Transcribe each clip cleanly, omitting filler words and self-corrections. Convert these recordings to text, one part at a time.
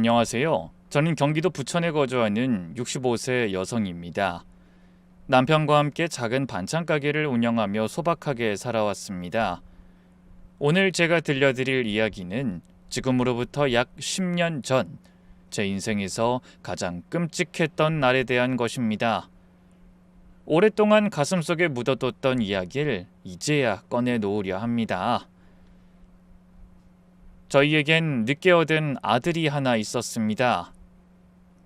안녕하세요. 저는 경기도 부천에 거주하는 65세 여성입니다. 남편과 함께 작은 반찬 가게를 운영하며 소박하게 살아왔습니다. 오늘 제가 들려드릴 이야기는 지금으로부터 약 10년 전 제 인생에서 가장 끔찍했던 날에 대한 것입니다. 오랫동안 가슴속에 묻어뒀던 이야기를 이제야 꺼내놓으려 합니다. 저희에겐 늦게 얻은 아들이 하나 있었습니다.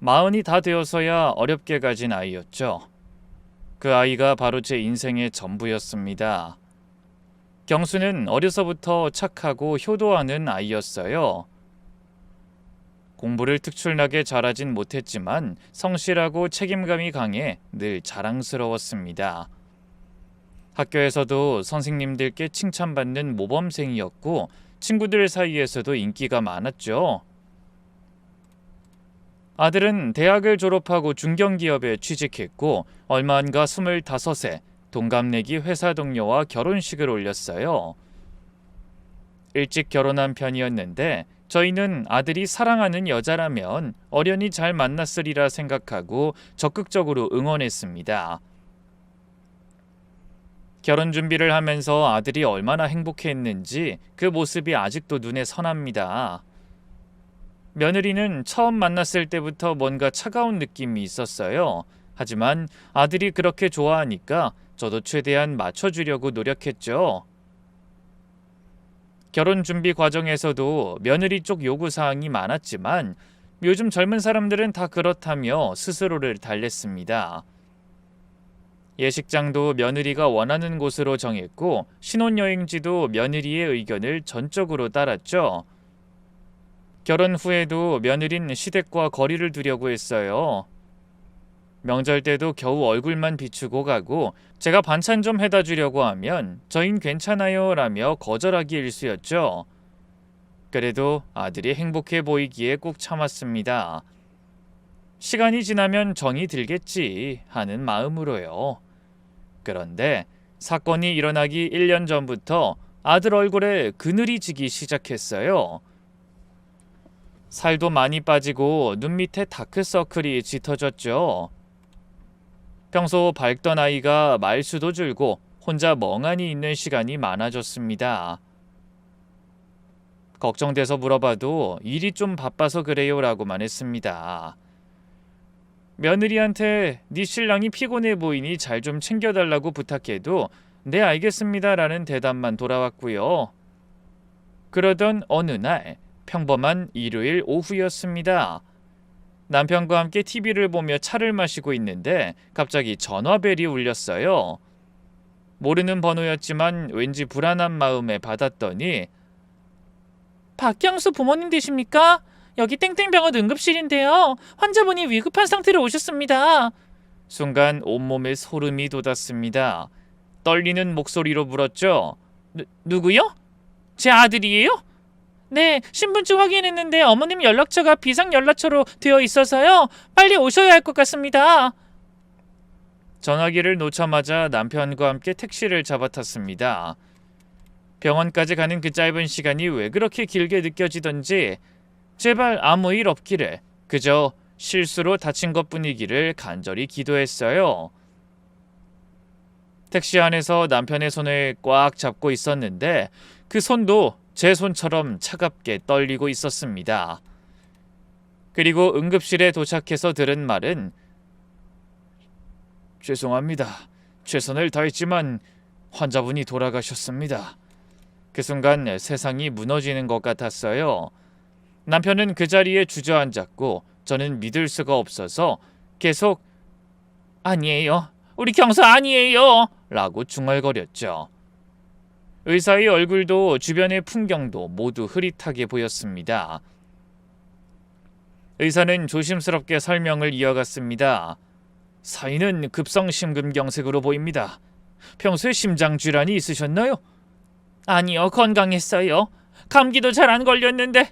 40이 다 되어서야 어렵게 가진 아이였죠. 그 아이가 바로 제 인생의 전부였습니다. 경수는 어려서부터 착하고 효도하는 아이였어요. 공부를 특출나게 잘하진 못했지만 성실하고 책임감이 강해 늘 자랑스러웠습니다. 학교에서도 선생님들께 칭찬받는 모범생이었고 친구들 사이에서도 인기가 많았죠. 아들은 대학을 졸업하고 중견기업에 취직했고 얼마 안가 25세 동갑내기 회사 동료와 결혼식을 올렸어요. 일찍 결혼한 편이었는데 저희는 아들이 사랑하는 여자라면 어련히 잘 만났으리라 생각하고 적극적으로 응원했습니다. 결혼 준비를 하면서 아들이 얼마나 행복해했는지 그 모습이 아직도 눈에 선합니다. 며느리는 처음 만났을 때부터 뭔가 차가운 느낌이 있었어요. 하지만 아들이 그렇게 좋아하니까 저도 최대한 맞춰주려고 노력했죠. 결혼 준비 과정에서도 며느리 쪽 요구사항이 많았지만 요즘 젊은 사람들은 다 그렇다며 스스로를 달랬습니다. 예식장도 며느리가 원하는 곳으로 정했고 신혼여행지도 며느리의 의견을 전적으로 따랐죠. 결혼 후에도 며느리는 시댁과 거리를 두려고 했어요. 명절 때도 겨우 얼굴만 비추고 가고 제가 반찬 좀 해다 주려고 하면 저흰 괜찮아요 라며 거절하기 일쑤였죠. 그래도 아들이 행복해 보이기에 꾹 참았습니다. 시간이 지나면 정이 들겠지 하는 마음으로요. 그런데 사건이 일어나기 1년 전부터 아들 얼굴에 그늘이 지기 시작했어요. 살도 많이 빠지고 눈 밑에 다크서클이 짙어졌죠. 평소 밝던 아이가 말수도 줄고 혼자 멍하니 있는 시간이 많아졌습니다. 걱정돼서 물어봐도 일이 좀 바빠서 그래요 라고만 했습니다. 며느리한테 네 신랑이 피곤해 보이니 잘 좀 챙겨달라고 부탁해도 네 알겠습니다 라는 대답만 돌아왔고요. 그러던 어느 날 평범한 일요일 오후였습니다. 남편과 함께 TV를 보며 차를 마시고 있는데 갑자기 전화벨이 울렸어요. 모르는 번호였지만 왠지 불안한 마음에 받았더니 박경수 부모님 되십니까? 여기 땡땡병원 응급실인데요. 환자분이 위급한 상태로 오셨습니다. 순간 온몸에 소름이 돋았습니다. 떨리는 목소리로 물었죠. 누구요? 제 아들이에요? 네, 신분증 확인했는데 어머님 연락처가 비상연락처로 되어 있어서요. 빨리 오셔야 할 것 같습니다. 전화기를 놓자마자 남편과 함께 택시를 잡아탔습니다. 병원까지 가는 그 짧은 시간이 왜 그렇게 길게 느껴지던지 제발 아무 일 없기를, 그저 실수로 다친 것뿐이기를 간절히 기도했어요. 택시 안에서 남편의 손을 꽉 잡고 있었는데 그 손도 제 손처럼 차갑게 떨리고 있었습니다. 그리고 응급실에 도착해서 들은 말은 죄송합니다. 최선을 다했지만 환자분이 돌아가셨습니다. 그 순간 세상이 무너지는 것 같았어요. 남편은 그 자리에 주저앉았고 저는 믿을 수가 없어서 계속 아니에요. 우리 경수 아니에요. 라고 중얼거렸죠. 의사의 얼굴도 주변의 풍경도 모두 흐릿하게 보였습니다. 의사는 조심스럽게 설명을 이어갔습니다. 사인은 급성심근경색으로 보입니다. 평소에 심장질환이 있으셨나요? 아니요, 건강했어요. 감기도 잘 안 걸렸는데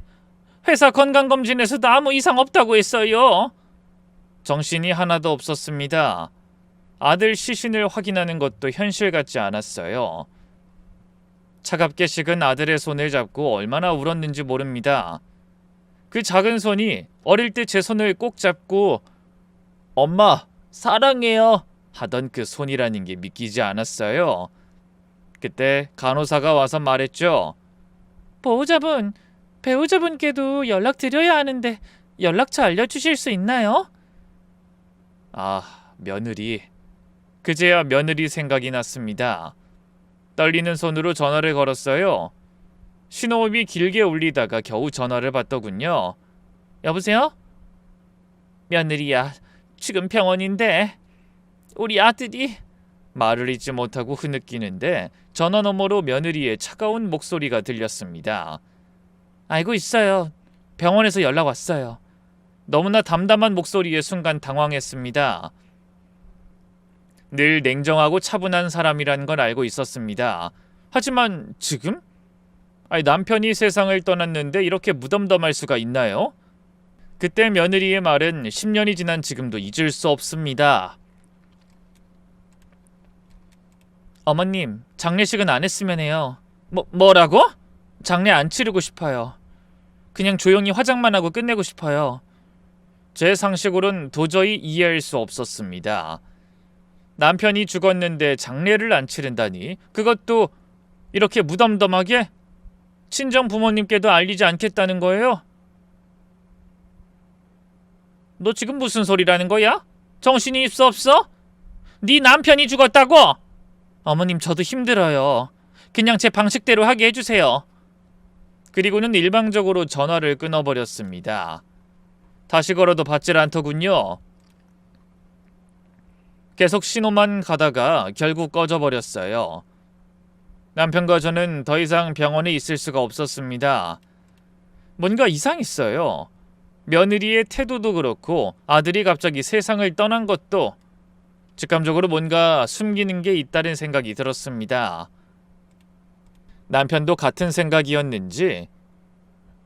회사 건강검진에서도 아무 이상 없다고 했어요. 정신이 하나도 없었습니다. 아들 시신을 확인하는 것도 현실 같지 않았어요. 차갑게 식은 아들의 손을 잡고 얼마나 울었는지 모릅니다. 그 작은 손이 어릴 때 제 손을 꼭 잡고 엄마 사랑해요 하던 그 손이라는 게 믿기지 않았어요. 그때 간호사가 와서 말했죠. 보호자분, 배우자분께도 연락드려야 하는데 연락처 알려주실 수 있나요? 아, 며느리. 그제야 며느리 생각이 났습니다. 떨리는 손으로 전화를 걸었어요. 신호음이 길게 울리다가 겨우 전화를 받더군요. 여보세요? 며느리야, 지금 병원인데 우리 아들이... 말을 잇지 못하고 흐느끼는데 전화 너머로 며느리의 차가운 목소리가 들렸습니다. 알고 있어요. 병원에서 연락 왔어요. 너무나 담담한 목소리에 순간 당황했습니다. 늘 냉정하고 차분한 사람이란 걸 알고 있었습니다. 하지만 지금? 남편이 세상을 떠났는데 이렇게 무덤덤할 수가 있나요? 그때 며느리의 말은 10년이 지난 지금도 잊을 수 없습니다. 어머님, 장례식은 안 했으면 해요. 뭐라고? 장례 안 치르고 싶어요. 그냥 조용히 화장만 하고 끝내고 싶어요. 제 상식으론 도저히 이해할 수 없었습니다. 남편이 죽었는데 장례를 안 치른다니, 그것도 이렇게 무덤덤하게? 친정 부모님께도 알리지 않겠다는 거예요? 너 지금 무슨 소리라는 거야? 정신이 있어 없어? 네 남편이 죽었다고? 어머님, 저도 힘들어요. 그냥 제 방식대로 하게 해주세요. 그리고는 일방적으로 전화를 끊어버렸습니다. 다시 걸어도 받질 않더군요. 계속 신호만 가다가 결국 꺼져버렸어요. 남편과 저는 더 이상 병원에 있을 수가 없었습니다. 뭔가 이상했어요. 며느리의 태도도 그렇고 아들이 갑자기 세상을 떠난 것도 직감적으로 뭔가 숨기는 게 있다는 생각이 들었습니다. 남편도 같은 생각이었는지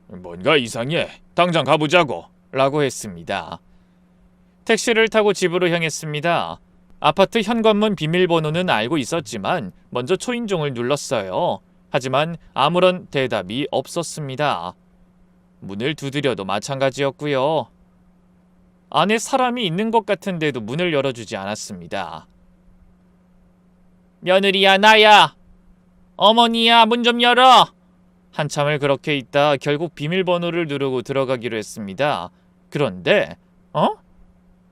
뭔가 이상해. 당장 가보자고 라고 했습니다. 택시를 타고 집으로 향했습니다. 아파트 현관문 비밀번호는 알고 있었지만 먼저 초인종을 눌렀어요. 하지만 아무런 대답이 없었습니다. 문을 두드려도 마찬가지였고요. 안에 사람이 있는 것 같은데도 문을 열어주지 않았습니다. 며느리야, 나야. 어머니야, 문 좀 열어. 한참을 그렇게 있다 결국 비밀번호를 누르고 들어가기로 했습니다. 그런데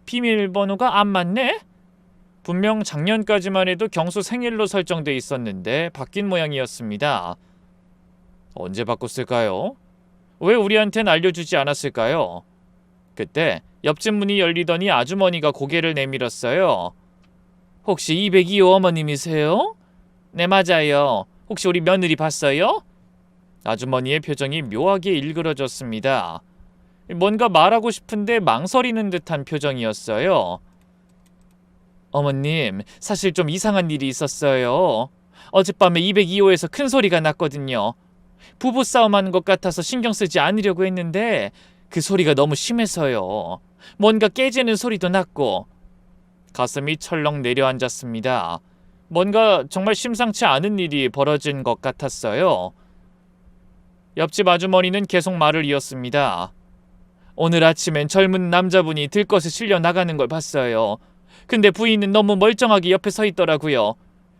비밀번호가 안 맞네? 분명 작년까지만 해도 경수 생일로 설정돼 있었는데 바뀐 모양이었습니다. 언제 바꿨을까요? 왜 우리한텐 알려주지 않았을까요? 그때 옆집 문이 열리더니 아주머니가 고개를 내밀었어요. 혹시 202호 어머님이세요? 네, 맞아요. 혹시 우리 며느리 봤어요? 아주머니의 표정이 묘하게 일그러졌습니다. 뭔가 말하고 싶은데 망설이는 듯한 표정이었어요. 어머님, 사실 좀 이상한 일이 있었어요. 어젯밤에 202호에서 큰 소리가 났거든요. 부부싸움하는 것 같아서 신경 쓰지 않으려고 했는데 그 소리가 너무 심해서요. 뭔가 깨지는 소리도 났고. 가슴이 철렁 내려앉았습니다. 뭔가 정말 심상치 않은 일이 벌어진 것 같았어요. 옆집 아주머니는 계속 말을 이었습니다. 오늘 아침엔 젊은 남자분이 들것에 실려 나가는 걸 봤어요. 근데 부인은 너무 멀쩡하게 옆에 서 있더라고요.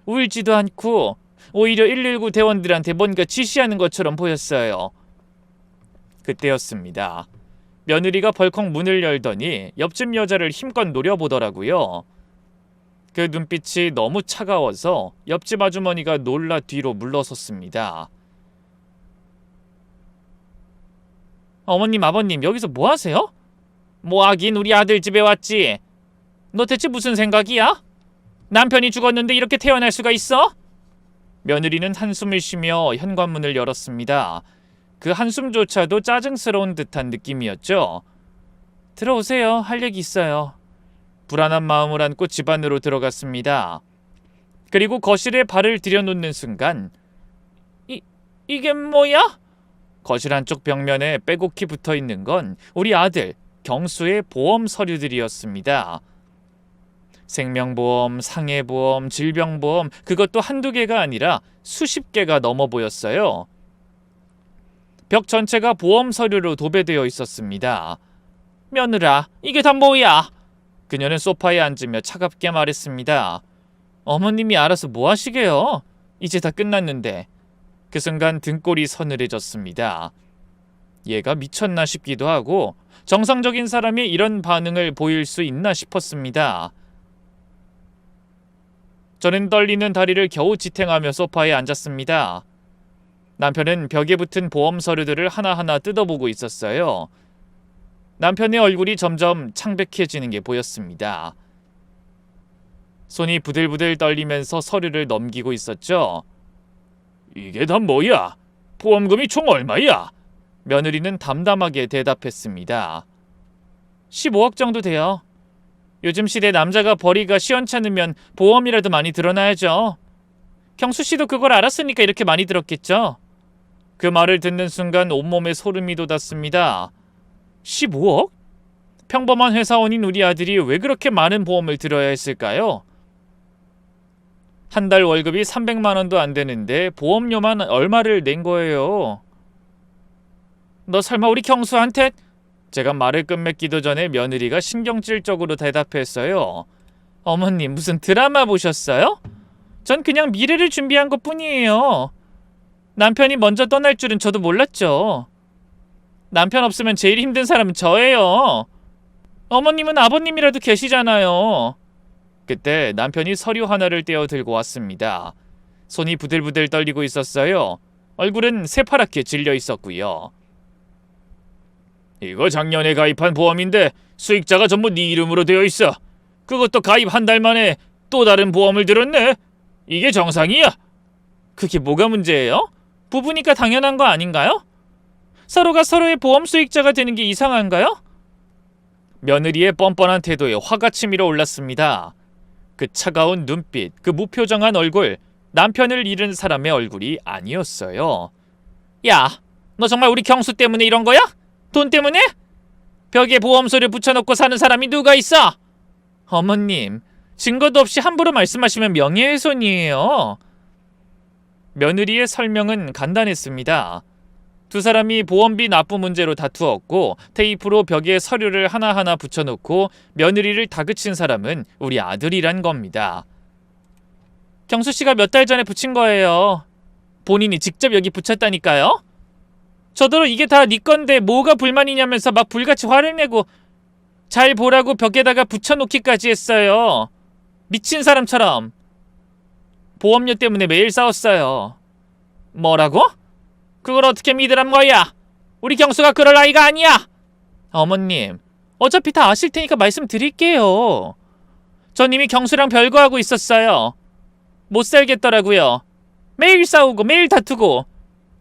울지도 않고 오히려 119 대원들한테 뭔가 지시하는 것처럼 보였어요. 그때였습니다. 며느리가 벌컥 문을 열더니 옆집 여자를 힘껏 노려보더라고요. 그 눈빛이 너무 차가워서 옆집 아주머니가 놀라 뒤로 물러섰습니다. 어머님, 아버님, 여기서 뭐 하세요? 뭐 하긴 우리 아들 집에 왔지. 너 대체 무슨 생각이야? 남편이 죽었는데 이렇게 태어날 수가 있어? 며느리는 한숨을 쉬며 현관문을 열었습니다. 그 한숨조차도 짜증스러운 듯한 느낌이었죠. 들어오세요. 할 얘기 있어요. 불안한 마음을 안고 집 안으로 들어갔습니다. 그리고 거실에 발을 들여놓는 순간 이게 뭐야? 거실 한쪽 벽면에 빼곡히 붙어있는 건 우리 아들 경수의 보험 서류들이었습니다. 생명보험, 상해보험, 질병보험, 그것도 한두 개가 아니라 수십 개가 넘어 보였어요. 벽 전체가 보험 서류로 도배되어 있었습니다. 며느라, 이게 다 뭐야? 그녀는 소파에 앉으며 차갑게 말했습니다. 어머님이 알아서 뭐 하시게요? 이제 다 끝났는데. 그 순간 등골이 서늘해졌습니다. 얘가 미쳤나 싶기도 하고 정상적인 사람이 이런 반응을 보일 수 있나 싶었습니다. 저는 떨리는 다리를 겨우 지탱하며 소파에 앉았습니다. 남편은 벽에 붙은 보험 서류들을 하나하나 뜯어보고 있었어요. 남편의 얼굴이 점점 창백해지는 게 보였습니다. 손이 부들부들 떨리면서 서류를 넘기고 있었죠. 이게 다 뭐야? 보험금이 총 얼마야? 며느리는 담담하게 대답했습니다. 15억 정도 돼요. 요즘 시대 남자가 벌이가 시원찮으면 보험이라도 많이 들어놔야죠. 경수 씨도 그걸 알았으니까 이렇게 많이 들었겠죠. 그 말을 듣는 순간 온몸에 소름이 돋았습니다. 15억? 평범한 회사원인 우리 아들이 왜 그렇게 많은 보험을 들어야 했을까요? 한 달 월급이 300만 원도 안 되는데 보험료만 얼마를 낸 거예요? 너 설마 우리 경수한테? 제가 말을 끝맺기도 전에 며느리가 신경질적으로 대답했어요. 어머님, 무슨 드라마 보셨어요? 전 그냥 미래를 준비한 것뿐이에요. 남편이 먼저 떠날 줄은 저도 몰랐죠. 남편 없으면 제일 힘든 사람은 저예요. 어머님은 아버님이라도 계시잖아요. 그때 남편이 서류 하나를 떼어 들고 왔습니다. 손이 부들부들 떨리고 있었어요. 얼굴은 새파랗게 질려 있었고요. 이거 작년에 가입한 보험인데 수익자가 전부 네 이름으로 되어 있어. 그것도 가입 한 달 만에 또 다른 보험을 들었네. 이게 정상이야? 그게 뭐가 문제예요? 부부니까 당연한 거 아닌가요? 서로가 서로의 보험 수익자가 되는 게 이상한가요? 며느리의 뻔뻔한 태도에 화가 치밀어 올랐습니다. 그 차가운 눈빛, 그 무표정한 얼굴, 남편을 잃은 사람의 얼굴이 아니었어요. 야, 너 정말 우리 경수 때문에 이런 거야? 돈 때문에? 벽에 보험소를 붙여놓고 사는 사람이 누가 있어? 어머님, 증거도 없이 함부로 말씀하시면 명예훼손이에요. 며느리의 설명은 간단했습니다. 두 사람이 보험비 납부 문제로 다투었고 테이프로 벽에 서류를 하나하나 붙여놓고 며느리를 다그친 사람은 우리 아들이란 겁니다. 경수씨가 몇 달 전에 붙인 거예요. 본인이 직접 여기 붙였다니까요. 저더러 이게 다 네 건데 뭐가 불만이냐면서 막 불같이 화를 내고 잘 보라고 벽에다가 붙여놓기까지 했어요. 미친 사람처럼. 보험료 때문에 매일 싸웠어요. 뭐라고? 그걸 어떻게 믿으란 거야? 우리 경수가 그럴 아이가 아니야. 어머님, 어차피 다 아실 테니까 말씀드릴게요. 전 이미 경수랑 별거하고 있었어요. 못 살겠더라고요. 매일 싸우고 매일 다투고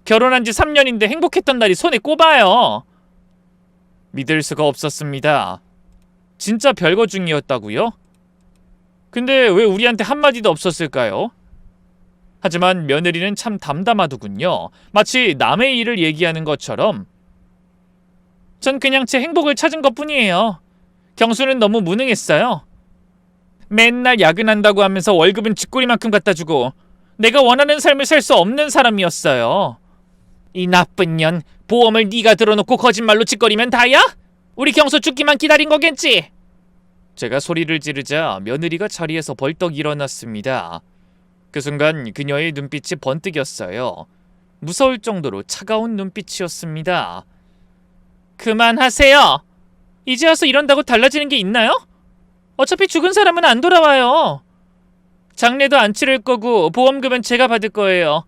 결혼한 지 3년인데 행복했던 날이 손에 꼽아요. 믿을 수가 없었습니다. 진짜 별거 중이었다고요? 근데 왜 우리한테 한마디도 없었을까요? 하지만 며느리는 참 담담하더군요. 마치 남의 일을 얘기하는 것처럼. 전 그냥 제 행복을 찾은 것뿐이에요. 경수는 너무 무능했어요. 맨날 야근한다고 하면서 월급은 쥐꼬리만큼 갖다 주고 내가 원하는 삶을 살 수 없는 사람이었어요. 이 나쁜 년, 보험을 네가 들어놓고 거짓말로 짓거리면 다야? 우리 경수 죽기만 기다린 거겠지? 제가 소리를 지르자 며느리가 자리에서 벌떡 일어났습니다. 그 순간 그녀의 눈빛이 번뜩였어요. 무서울 정도로 차가운 눈빛이었습니다. 그만하세요. 이제 와서 이런다고 달라지는 게 있나요? 어차피 죽은 사람은 안 돌아와요. 장례도 안 치를 거고 보험금은 제가 받을 거예요.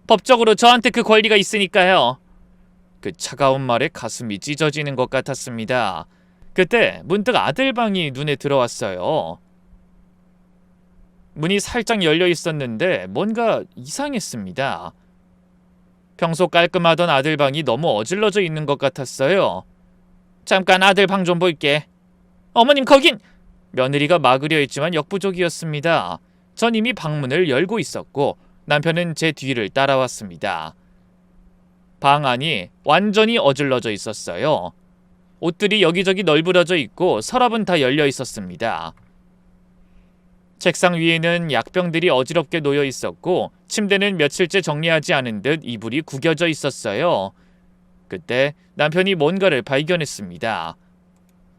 법적으로 저한테 그 권리가 있으니까요. 그 차가운 말에 가슴이 찢어지는 것 같았습니다. 그때 문득 아들 방이 눈에 들어왔어요. 문이 살짝 열려 있었는데 뭔가 이상했습니다. 평소 깔끔하던 아들 방이 너무 어질러져 있는 것 같았어요. 잠깐 아들 방 좀 볼게. 어머님 거긴! 며느리가 막으려 했지만 역부족이었습니다. 전 이미 방문을 열고 있었고 남편은 제 뒤를 따라왔습니다. 방 안이 완전히 어질러져 있었어요. 옷들이 여기저기 널브러져 있고 서랍은 다 열려 있었습니다. 책상 위에는 약병들이 어지럽게 놓여 있었고 침대는 며칠째 정리하지 않은 듯 이불이 구겨져 있었어요. 그때 남편이 뭔가를 발견했습니다.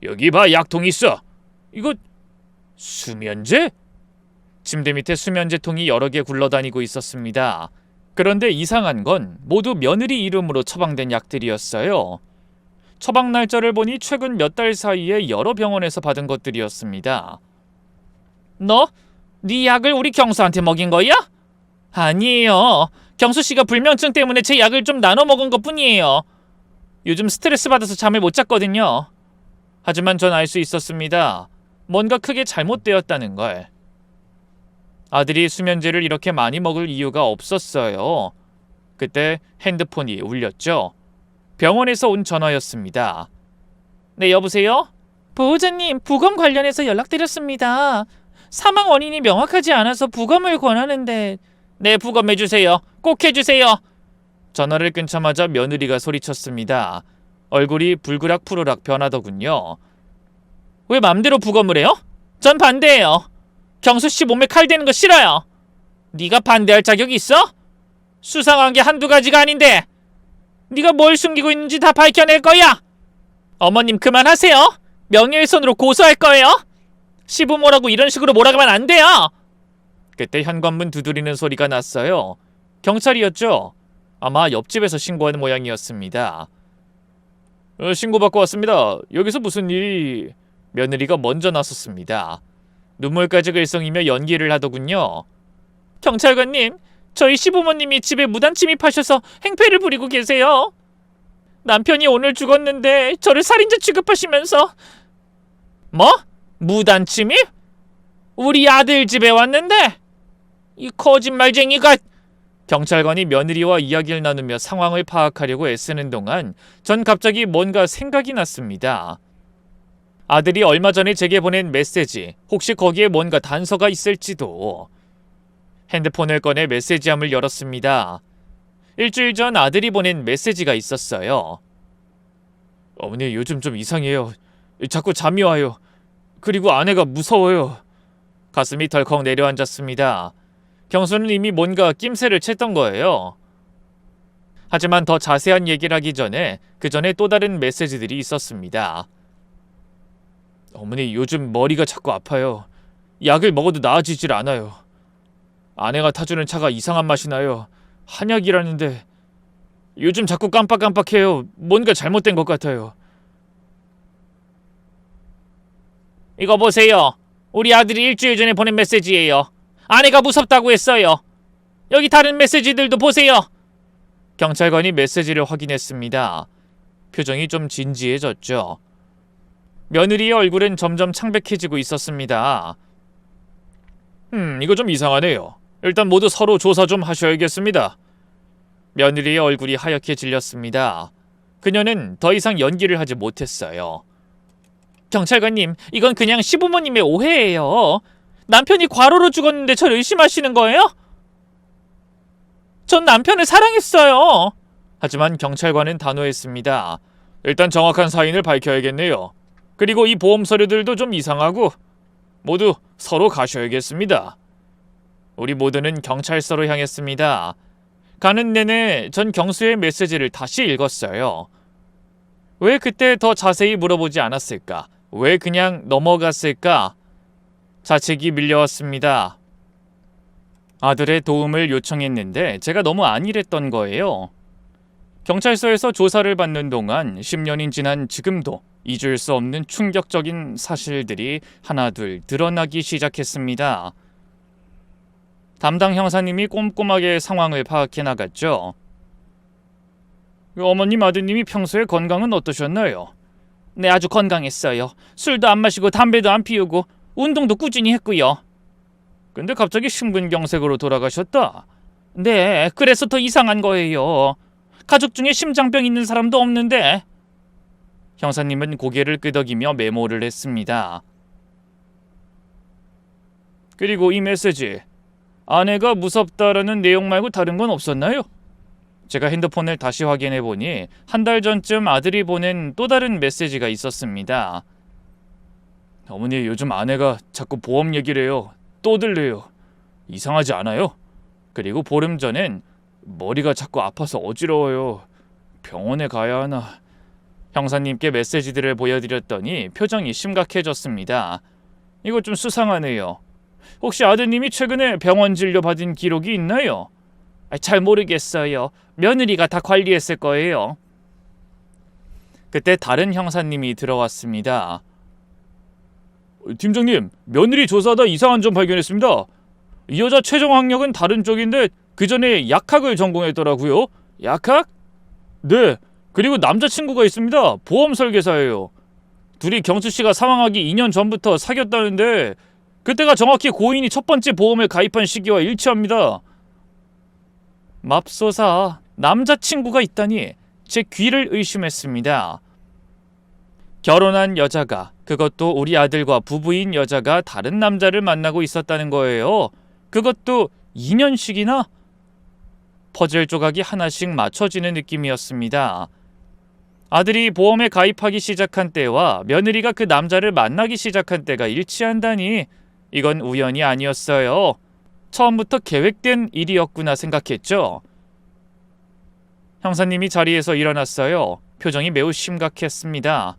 여기 봐, 약통 있어. 이거 수면제? 침대 밑에 수면제통이 여러 개 굴러다니고 있었습니다. 그런데 이상한 건 모두 며느리 이름으로 처방된 약들이었어요. 처방 날짜를 보니 최근 몇 달 사이에 여러 병원에서 받은 것들이었습니다. 너? 네 약을 우리 경수한테 먹인 거야? 아니에요. 경수씨가 불면증 때문에 제 약을 좀 나눠 먹은 것뿐이에요. 요즘 스트레스 받아서 잠을 못 잤거든요. 하지만 전 알 수 있었습니다. 뭔가 크게 잘못되었다는 걸. 아들이 수면제를 이렇게 많이 먹을 이유가 없었어요. 그때 핸드폰이 울렸죠. 병원에서 온 전화였습니다. 네, 여보세요? 보호자님, 부검 관련해서 연락드렸습니다. 사망 원인이 명확하지 않아서 부검을 권하는데. 네, 부검해주세요. 꼭 해주세요. 전화를 끊자마자 며느리가 소리쳤습니다. 얼굴이 불그락푸르락 변하더군요. 왜 맘대로 부검을 해요? 전 반대해요. 경수씨 몸에 칼 대는 거 싫어요. 네가 반대할 자격이 있어? 수상한 게 한두 가지가 아닌데 네가 뭘 숨기고 있는지 다 밝혀낼 거야. 어머님 그만하세요. 명예훼손으로 고소할 거예요. 시부모라고 이런 식으로 몰아가면 안 돼요. 그때 현관문 두드리는 소리가 났어요. 경찰이었죠. 아마 옆집에서 신고하는 모양이었습니다. 신고받고 왔습니다. 여기서 무슨 일이... 며느리가 먼저 나섰습니다. 눈물까지 글썽이며 연기를 하더군요. 경찰관님, 저희 시부모님이 집에 무단 침입하셔서 행패를 부리고 계세요. 남편이 오늘 죽었는데 저를 살인자 취급하시면서. 뭐? 무단 침입? 우리 아들 집에 왔는데? 이 거짓말쟁이가... 경찰관이 며느리와 이야기를 나누며 상황을 파악하려고 애쓰는 동안 전 갑자기 뭔가 생각이 났습니다. 아들이 얼마 전에 제게 보낸 메시지, 혹시 거기에 뭔가 단서가 있을지도. 핸드폰을 꺼내 메시지함을 열었습니다. 일주일 전 아들이 보낸 메시지가 있었어요. 어머니, 요즘 좀 이상해요. 자꾸 잠이 와요. 그리고 아내가 무서워요. 가슴이 덜컥 내려앉았습니다. 경수는 이미 뭔가 낌새를 챘던 거예요. 하지만 더 자세한 얘기를 하기 전에 그 전에 또 다른 메시지들이 있었습니다. 어머니, 요즘 머리가 자꾸 아파요. 약을 먹어도 나아지질 않아요. 아내가 타주는 차가 이상한 맛이 나요. 한약이라는데 요즘 자꾸 깜빡깜빡해요. 뭔가 잘못된 것 같아요. 이거 보세요. 우리 아들이 일주일 전에 보낸 메시지예요. 아내가 무섭다고 했어요. 여기 다른 메시지들도 보세요. 경찰관이 메시지를 확인했습니다. 표정이 좀 진지해졌죠. 며느리의 얼굴은 점점 창백해지고 있었습니다. 이거 좀 이상하네요. 일단 모두 서로 조사 좀 하셔야겠습니다. 며느리의 얼굴이 하얗게 질렸습니다. 그녀는 더 이상 연기를 하지 못했어요. 경찰관님, 이건 그냥 시부모님의 오해예요. 남편이 과로로 죽었는데 저를 의심하시는 거예요? 전 남편을 사랑했어요. 하지만 경찰관은 단호했습니다. 일단 정확한 사인을 밝혀야겠네요. 그리고 이 보험 서류들도 좀 이상하고 모두 서로 가셔야겠습니다. 우리 모두는 경찰서로 향했습니다. 가는 내내 전 경수의 메시지를 다시 읽었어요. 왜 그때 더 자세히 물어보지 않았을까? 왜 그냥 넘어갔을까? 자책이 밀려왔습니다. 아들의 도움을 요청했는데 제가 너무 안일했던 거예요. 경찰서에서 조사를 받는 동안 10년이 지난 지금도 잊을 수 없는 충격적인 사실들이 하나둘 드러나기 시작했습니다. 담당 형사님이 꼼꼼하게 상황을 파악해 나갔죠. 어머님, 아드님이 평소에 건강은 어떠셨나요? 네, 아주 건강했어요. 술도 안 마시고 담배도 안 피우고 운동도 꾸준히 했고요. 근데 갑자기 심근경색으로 돌아가셨다. 네, 그래서 더 이상한 거예요. 가족 중에 심장병 있는 사람도 없는데. 형사님은 고개를 끄덕이며 메모를 했습니다. 그리고 이 메시지, 아내가 무섭다라는 내용 말고 다른 건 없었나요? 제가 핸드폰을 다시 확인해보니 한 달 전쯤 아들이 보낸 또 다른 메시지가 있었습니다. 어머니, 요즘 아내가 자꾸 보험 얘기를 해요. 떠들래요. 이상하지 않아요? 그리고 보름 전엔 머리가 자꾸 아파서 어지러워요. 병원에 가야 하나. 형사님께 메시지들을 보여드렸더니 표정이 심각해졌습니다. 이거 좀 수상하네요. 혹시 아드님이 최근에 병원 진료 받은 기록이 있나요? 잘 모르겠어요. 며느리가 다 관리했을 거예요. 그때 다른 형사님이 들어왔습니다. 팀장님, 며느리 조사하다 이상한 점 발견했습니다. 이 여자 최종 학력은 다른 쪽인데 그 전에 약학을 전공했더라고요. 약학? 네. 그리고 남자친구가 있습니다. 보험 설계사예요. 둘이 경수씨가 사망하기 2년 전부터 사귀었다는데 그때가 정확히 고인이 첫 번째 보험에 가입한 시기와 일치합니다. 맙소사, 남자친구가 있다니 제 귀를 의심했습니다. 결혼한 여자가, 그것도 우리 아들과 부부인 여자가 다른 남자를 만나고 있었다는 거예요. 그것도 2년씩이나? 퍼즐 조각이 하나씩 맞춰지는 느낌이었습니다. 아들이 보험에 가입하기 시작한 때와 며느리가 그 남자를 만나기 시작한 때가 일치한다니 이건 우연이 아니었어요. 처음부터 계획된 일이었구나 생각했죠. 형사님이 자리에서 일어났어요. 표정이 매우 심각했습니다.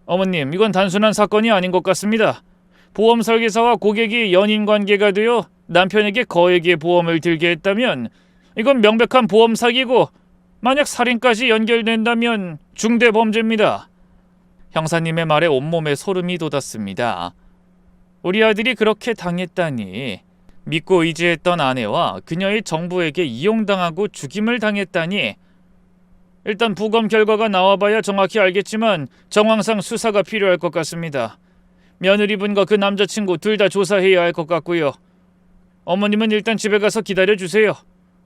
어머님, 이건 단순한 사건이 아닌 것 같습니다. 보험 설계사와 고객이 연인 관계가 되어 남편에게 거액의 보험을 들게 했다면 이건 명백한 보험 사기고 만약 살인까지 연결된다면 중대 범죄입니다. 형사님의 말에 온몸에 소름이 돋았습니다. 우리 아들이 그렇게 당했다니, 믿고 의지했던 아내와 그녀의 정부에게 이용당하고 죽임을 당했다니. 일단 부검 결과가 나와봐야 정확히 알겠지만 정황상 수사가 필요할 것 같습니다. 며느리분과 그 남자친구 둘 다 조사해야 할 것 같고요. 어머님은 일단 집에 가서 기다려주세요.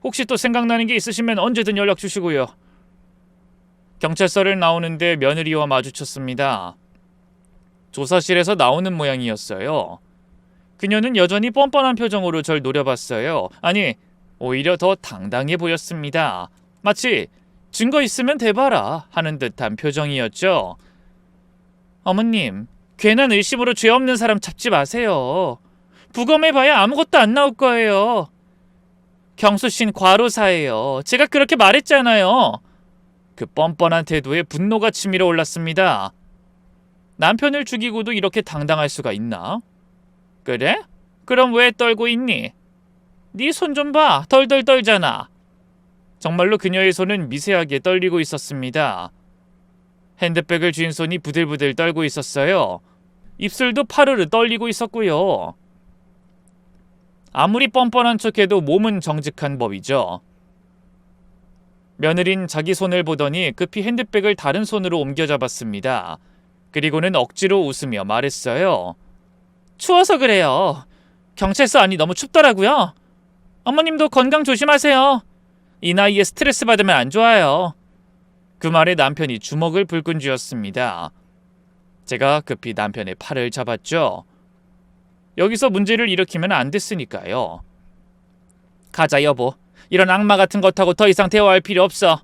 혹시 또 생각나는 게 있으시면 언제든 연락 주시고요. 경찰서를 나오는데 며느리와 마주쳤습니다. 조사실에서 나오는 모양이었어요. 그녀는 여전히 뻔뻔한 표정으로 절 노려봤어요. 아니, 오히려 더 당당해 보였습니다. 마치 증거 있으면 대봐라 하는 듯한 표정이었죠. 어머님, 괜한 의심으로 죄 없는 사람 잡지 마세요. 부검해봐야 아무것도 안 나올 거예요. 경수씨는 과로사예요. 제가 그렇게 말했잖아요. 그 뻔뻔한 태도에 분노가 치밀어 올랐습니다. 남편을 죽이고도 이렇게 당당할 수가 있나? 그래? 그럼 왜 떨고 있니? 네 손 좀 봐. 덜덜 떨잖아. 정말로 그녀의 손은 미세하게 떨리고 있었습니다. 핸드백을 쥔 손이 부들부들 떨고 있었어요. 입술도 파르르 떨리고 있었고요. 아무리 뻔뻔한 척해도 몸은 정직한 법이죠. 며느린 자기 손을 보더니 급히 핸드백을 다른 손으로 옮겨 잡았습니다. 그리고는 억지로 웃으며 말했어요. 추워서 그래요. 경찰서 안이 너무 춥더라고요. 어머님도 건강 조심하세요. 이 나이에 스트레스 받으면 안 좋아요. 그 말에 남편이 주먹을 불끈 쥐었습니다. 제가 급히 남편의 팔을 잡았죠. 여기서 문제를 일으키면 안 됐으니까요. 가자 여보. 이런 악마 같은 것하고 더 이상 대화할 필요 없어.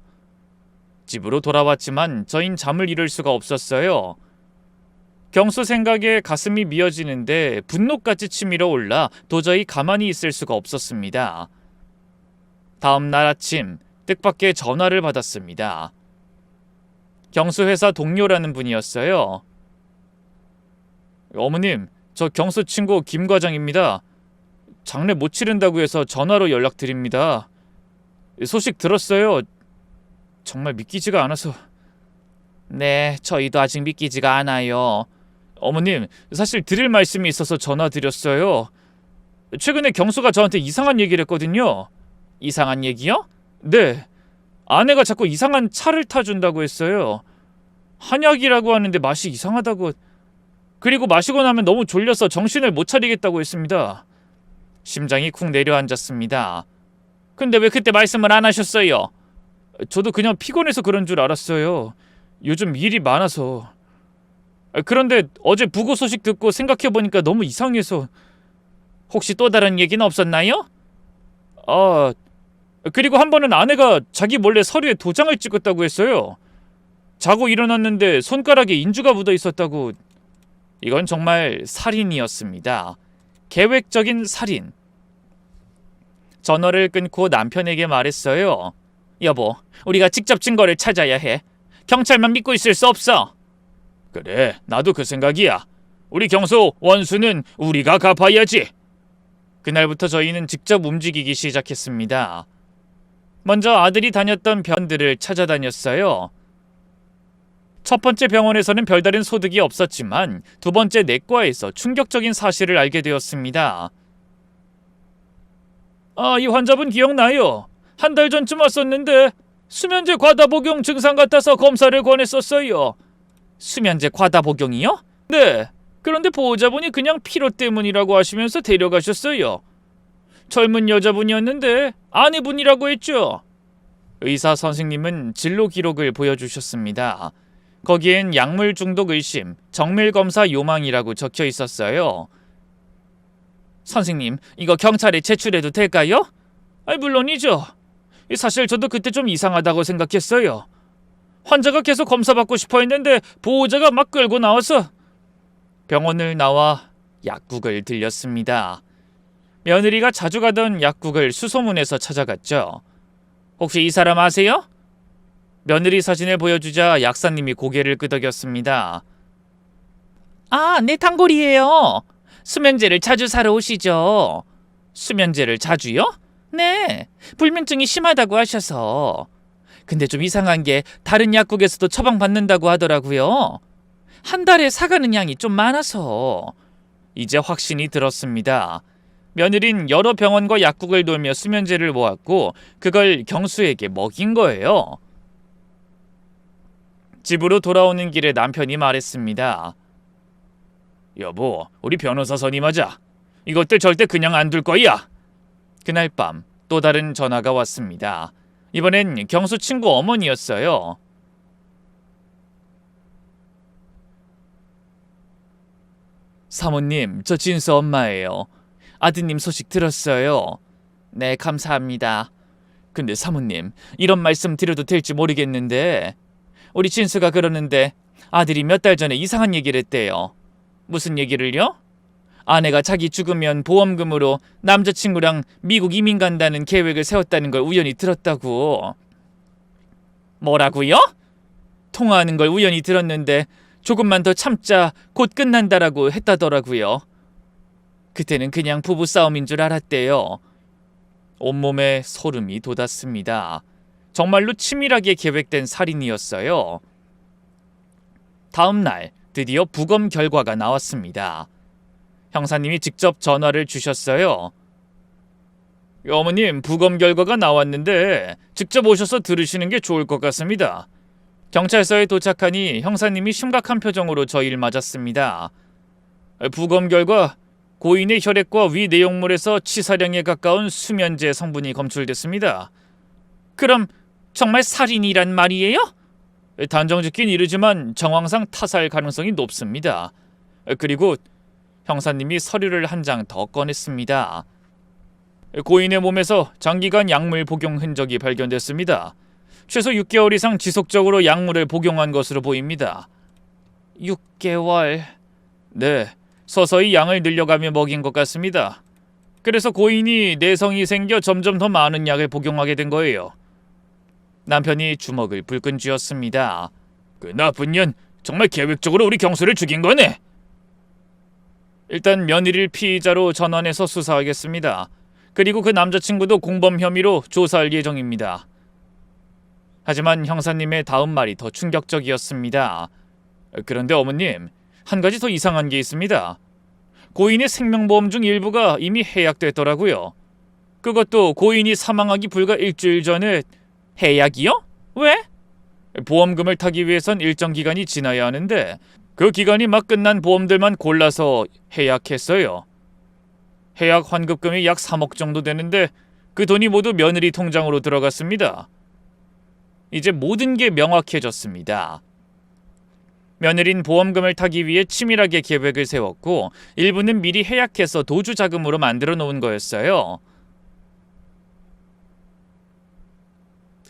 집으로 돌아왔지만 저흰 잠을 이룰 수가 없었어요. 경수 생각에 가슴이 미어지는데 분노까지 치밀어 올라 도저히 가만히 있을 수가 없었습니다. 다음 날 아침 뜻밖의 전화를 받았습니다. 경수 회사 동료라는 분이었어요. 어머님, 저 경수 친구 김 과장입니다. 장례 못 치른다고 해서 전화로 연락드립니다. 소식 들었어요. 정말 믿기지가 않아서. 네, 저희도 아직 믿기지가 않아요. 어머님, 사실 드릴 말씀이 있어서 전화드렸어요. 최근에 경수가 저한테 이상한 얘기를 했거든요. 이상한 얘기요? 네. 아내가 자꾸 이상한 차를 타준다고 했어요. 한약이라고 하는데 맛이 이상하다고. 그리고 마시고 나면 너무 졸려서 정신을 못 차리겠다고 했습니다. 심장이 쿵 내려앉았습니다. 근데 왜 그때 말씀을 안 하셨어요? 저도 그냥 피곤해서 그런 줄 알았어요. 요즘 일이 많아서. 그런데 어제 부고 소식 듣고 생각해보니까 너무 이상해서. 혹시 또 다른 얘기는 없었나요? 그리고 한 번은 아내가 자기 몰래 서류에 도장을 찍었다고 했어요. 자고 일어났는데 손가락에 인주가 묻어 있었다고. 이건 정말 살인이었습니다. 계획적인 살인. 전화를 끊고 남편에게 말했어요. 여보, 우리가 직접 증거를 찾아야 해. 경찰만 믿고 있을 수 없어. 그래, 나도 그 생각이야. 우리 경수 원수는 우리가 갚아야지. 그날부터 저희는 직접 움직이기 시작했습니다. 먼저 아들이 다녔던 병원들을 찾아다녔어요. 첫 번째 병원에서는 별다른 소득이 없었지만 두 번째 내과에서 충격적인 사실을 알게 되었습니다. 이 환자분 기억나요? 한 달 전쯤 왔었는데 수면제 과다 복용 증상 같아서 검사를 권했었어요. 수면제 과다 복용이요? 네. 그런데 보호자분이 그냥 피로 때문이라고 하시면서 데려가셨어요. 젊은 여자분이었는데 아내분이라고 했죠. 의사 선생님은 진로 기록을 보여주셨습니다. 거기엔 약물 중독 의심, 정밀 검사 요망이라고 적혀 있었어요. 선생님, 이거 경찰에 제출해도 될까요? 물론이죠. 사실 저도 그때 좀 이상하다고 생각했어요. 환자가 계속 검사받고 싶어 했는데 보호자가 막 끌고 나와서. 병원을 나와 약국을 들렸습니다. 며느리가 자주 가던 약국을 수소문해서 찾아갔죠. 혹시 이 사람 아세요? 며느리 사진을 보여주자 약사님이 고개를 끄덕였습니다. 네, 단골이에요. 수면제를 자주 사러 오시죠. 수면제를 자주요? 네, 불면증이 심하다고 하셔서. 근데 좀 이상한 게 다른 약국에서도 처방받는다고 하더라고요. 한 달에 사가는 양이 좀 많아서. 이제 확신이 들었습니다. 며느린 여러 병원과 약국을 돌며 수면제를 모았고 그걸 경수에게 먹인 거예요. 집으로 돌아오는 길에 남편이 말했습니다. 여보, 우리 변호사 선임하자. 이것들 절대 그냥 안 둘 거야. 그날 밤 또 다른 전화가 왔습니다. 이번엔 경수 친구 어머니였어요. 사모님, 저 진수 엄마예요. 아드님 소식 들었어요. 네, 감사합니다. 근데 사모님, 이런 말씀 드려도 될지 모르겠는데 우리 진수가 그러는데 아들이 몇 달 전에 이상한 얘기를 했대요. 무슨 얘기를요? 아내가 자기 죽으면 보험금으로 남자친구랑 미국 이민 간다는 계획을 세웠다는 걸 우연히 들었다고. 뭐라고요? 통화하는 걸 우연히 들었는데 조금만 더 참자 곧 끝난다라고 했다더라고요. 그때는 그냥 부부싸움인 줄 알았대요. 온몸에 소름이 돋았습니다. 정말로 치밀하게 계획된 살인이었어요. 다음 날 드디어 부검 결과가 나왔습니다. 형사님이 직접 전화를 주셨어요. 어머님, 부검 결과가 나왔는데 직접 오셔서 들으시는 게 좋을 것 같습니다. 경찰서에 도착하니 형사님이 심각한 표정으로 저희를 맞았습니다. 부검 결과 고인의 혈액과 위 내용물에서 치사량에 가까운 수면제 성분이 검출됐습니다. 그럼 정말 살인이란 말이에요? 단정짓긴 이르지만 정황상 타살 가능성이 높습니다. 그리고 형사님이 서류를 한 장 더 꺼냈습니다. 고인의 몸에서 장기간 약물 복용 흔적이 발견됐습니다. 최소 6개월 이상 지속적으로 약물을 복용한 것으로 보입니다. 6개월... 네, 서서히 양을 늘려가며 먹인 것 같습니다. 그래서 고인이 내성이 생겨 점점 더 많은 약을 복용하게 된 거예요. 남편이 주먹을 불끈 쥐었습니다. 그 나쁜 년, 정말 계획적으로 우리 경수를 죽인 거네. 일단 며느리를 피의자로 전환해서 수사하겠습니다. 그리고 그 남자친구도 공범 혐의로 조사할 예정입니다. 하지만 형사님의 다음 말이 더 충격적이었습니다. 그런데 어머님, 한 가지 더 이상한 게 있습니다. 고인의 생명보험 중 일부가 이미 해약됐더라고요. 그것도 고인이 사망하기 불과 일주일 전에. 해약이요? 왜? 보험금을 타기 위해선 일정 기간이 지나야 하는데 그 기간이 막 끝난 보험들만 골라서 해약했어요. 해약 환급금이 약 3억 정도 되는데 그 돈이 모두 며느리 통장으로 들어갔습니다. 이제 모든 게 명확해졌습니다. 며느린 보험금을 타기 위해 치밀하게 계획을 세웠고 일부는 미리 해약해서 도주 자금으로 만들어 놓은 거였어요.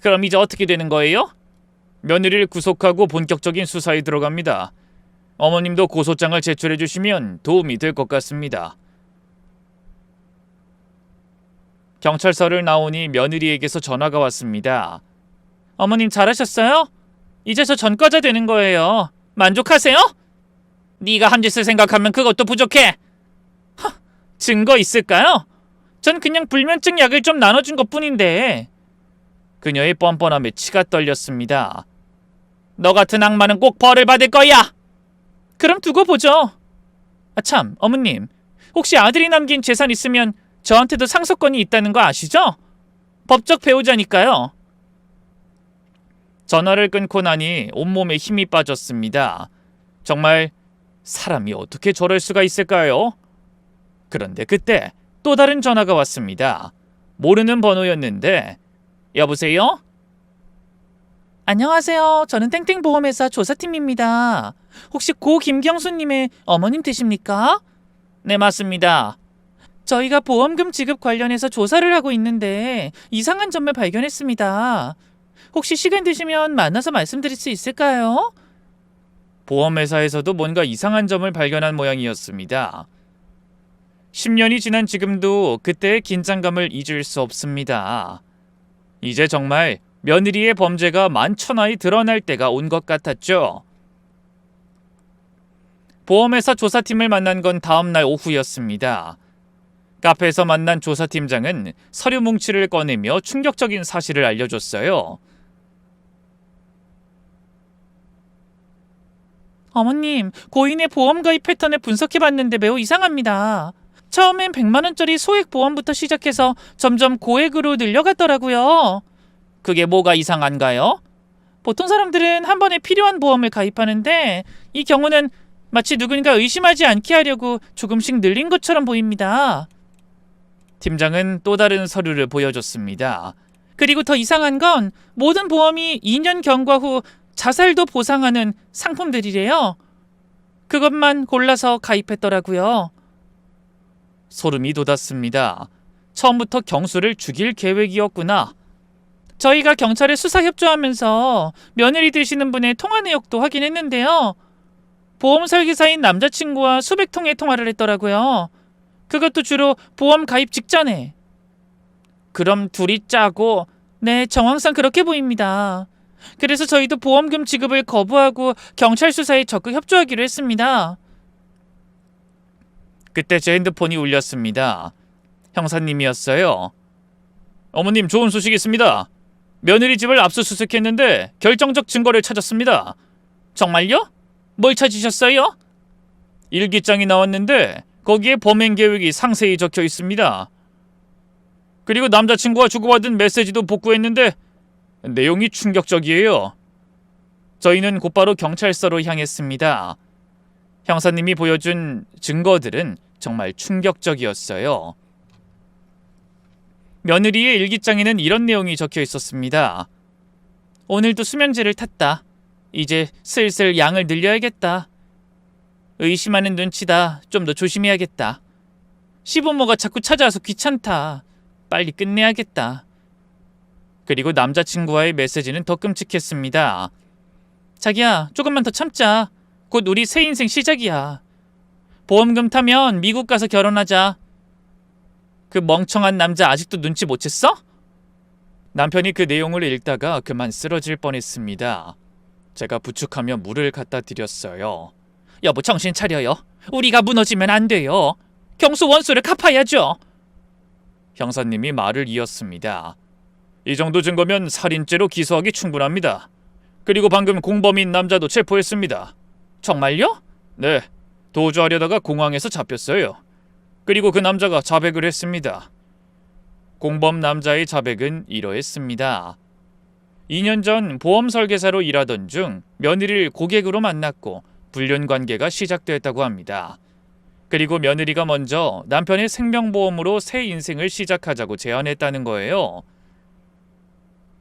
그럼 이제 어떻게 되는 거예요? 며느리를 구속하고 본격적인 수사에 들어갑니다. 어머님도 고소장을 제출해 주시면 도움이 될 것 같습니다. 경찰서를 나오니 며느리에게서 전화가 왔습니다. 어머님 잘하셨어요? 이제 저 전과자 되는 거예요. 만족하세요? 네가 한 짓을 생각하면 그것도 부족해. 증거 있을까요? 전 그냥 불면증 약을 좀 나눠준 것뿐인데. 그녀의 뻔뻔함에 치가 떨렸습니다. 너 같은 악마는 꼭 벌을 받을 거야. 그럼 두고 보죠. 참, 어머님. 혹시 아들이 남긴 재산 있으면 저한테도 상속권이 있다는 거 아시죠? 법적 배우자니까요. 전화를 끊고 나니 온몸에 힘이 빠졌습니다. 정말 사람이 어떻게 저럴 수가 있을까요? 그런데 그때 또 다른 전화가 왔습니다. 모르는 번호였는데 여보세요? 안녕하세요. 저는 땡땡보험회사 조사팀입니다. 혹시 고 김경수님의 어머님 되십니까? 네, 맞습니다. 저희가 보험금 지급 관련해서 조사를 하고 있는데 이상한 점을 발견했습니다. 혹시 시간 되시면 만나서 말씀드릴 수 있을까요? 보험회사에서도 뭔가 이상한 점을 발견한 모양이었습니다. 10년이 지난 지금도 그때의 긴장감을 잊을 수 없습니다. 이제 정말 며느리의 범죄가 만천하에 드러날 때가 온 것 같았죠. 보험회사 조사팀을 만난 건 다음날 오후였습니다. 카페에서 만난 조사팀장은 서류 뭉치를 꺼내며 충격적인 사실을 알려줬어요. 어머님, 고인의 보험 가입 패턴을 분석해봤는데 매우 이상합니다. 처음엔 100만원짜리 소액 보험부터 시작해서 점점 고액으로 늘려갔더라고요. 그게 뭐가 이상한가요? 보통 사람들은 한 번에 필요한 보험을 가입하는데 이 경우는 마치 누군가 의심하지 않게 하려고 조금씩 늘린 것처럼 보입니다. 팀장은 또 다른 서류를 보여줬습니다. 그리고 더 이상한 건 모든 보험이 2년 경과 후 자살도 보상하는 상품들이래요. 그것만 골라서 가입했더라고요. 소름이 돋았습니다. 처음부터 경수를 죽일 계획이었구나. 저희가 경찰에 수사 협조하면서 며느리 되시는 분의 통화 내역도 확인했는데요. 보험 설계사인 남자친구와 수백 통의 통화를 했더라고요. 그것도 주로 보험 가입 직전에. 그럼 둘이 짜고, 네, 정황상 그렇게 보입니다. 그래서 저희도 보험금 지급을 거부하고 경찰 수사에 적극 협조하기로 했습니다. 그때 제 핸드폰이 울렸습니다. 형사님이었어요. 어머님, 좋은 소식이 있습니다. 며느리 집을 압수수색했는데 결정적 증거를 찾았습니다. 정말요? 뭘 찾으셨어요? 일기장이 나왔는데 거기에 범행 계획이 상세히 적혀 있습니다. 그리고 남자친구와 주고받은 메시지도 복구했는데 내용이 충격적이에요. 저희는 곧바로 경찰서로 향했습니다. 형사님이 보여준 증거들은 정말 충격적이었어요. 며느리의 일기장에는 이런 내용이 적혀 있었습니다. 오늘도 수면제를 탔다. 이제 슬슬 양을 늘려야겠다. 의심하는 눈치다. 좀 더 조심해야겠다. 시부모가 자꾸 찾아와서 귀찮다. 빨리 끝내야겠다. 그리고 남자친구와의 메시지는 더 끔찍했습니다. 자기야, 조금만 더 참자. 곧 우리 새 인생 시작이야. 보험금 타면 미국 가서 결혼하자. 그 멍청한 남자 아직도 눈치 못 챘어? 남편이 그 내용을 읽다가 그만 쓰러질 뻔했습니다. 제가 부축하며 물을 갖다 드렸어요. 여보, 정신 차려요. 우리가 무너지면 안 돼요. 경수 원수를 갚아야죠. 형사님이 말을 이었습니다. 이 정도 증거면 살인죄로 기소하기 충분합니다. 그리고 방금 공범인 남자도 체포했습니다. 정말요? 네, 도주하려다가 공항에서 잡혔어요. 그리고 그 남자가 자백을 했습니다. 공범 남자의 자백은 이러했습니다. 2년 전 보험 설계사로 일하던 중 며느리를 고객으로 만났고 불륜 관계가 시작됐다고 합니다. 그리고 며느리가 먼저 남편의 생명보험으로 새 인생을 시작하자고 제안했다는 거예요.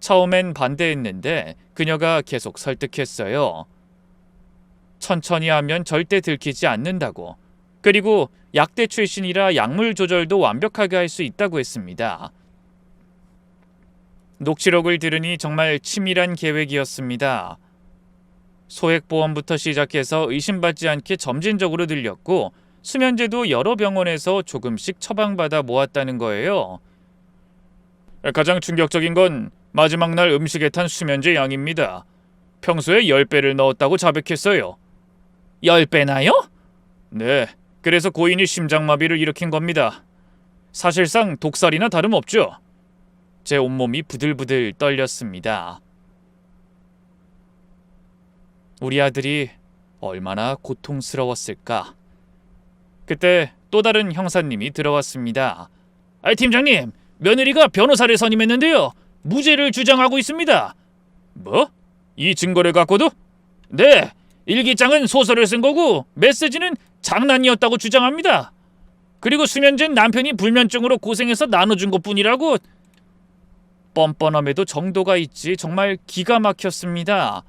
처음엔 반대했는데 그녀가 계속 설득했어요. 천천히 하면 절대 들키지 않는다고. 그리고 약대 출신이라 약물 조절도 완벽하게 할 수 있다고 했습니다. 녹취록을 들으니 정말 치밀한 계획이었습니다. 소액보험부터 시작해서 의심받지 않게 점진적으로 늘렸고 수면제도 여러 병원에서 조금씩 처방받아 모았다는 거예요. 가장 충격적인 건 마지막 날 음식에 탄 수면제 양입니다. 평소에 10배를 넣었다고 자백했어요. 10배나요? 네, 그래서 고인이 심장마비를 일으킨 겁니다. 사실상 독살이나 다름없죠. 제 온몸이 부들부들 떨렸습니다. 우리 아들이 얼마나 고통스러웠을까. 그때 또 다른 형사님이 들어왔습니다. 팀장님, 며느리가 변호사를 선임했는데요. 무죄를 주장하고 있습니다. 뭐? 이 증거를 갖고도? 네, 일기장은 소설을 쓴 거고 메시지는 장난이었다고 주장합니다. 그리고 수면제는 남편이 불면증으로 고생해서 나눠준 것뿐이라고. 뻔뻔함에도 정도가 있지 정말 기가 막혔습니다.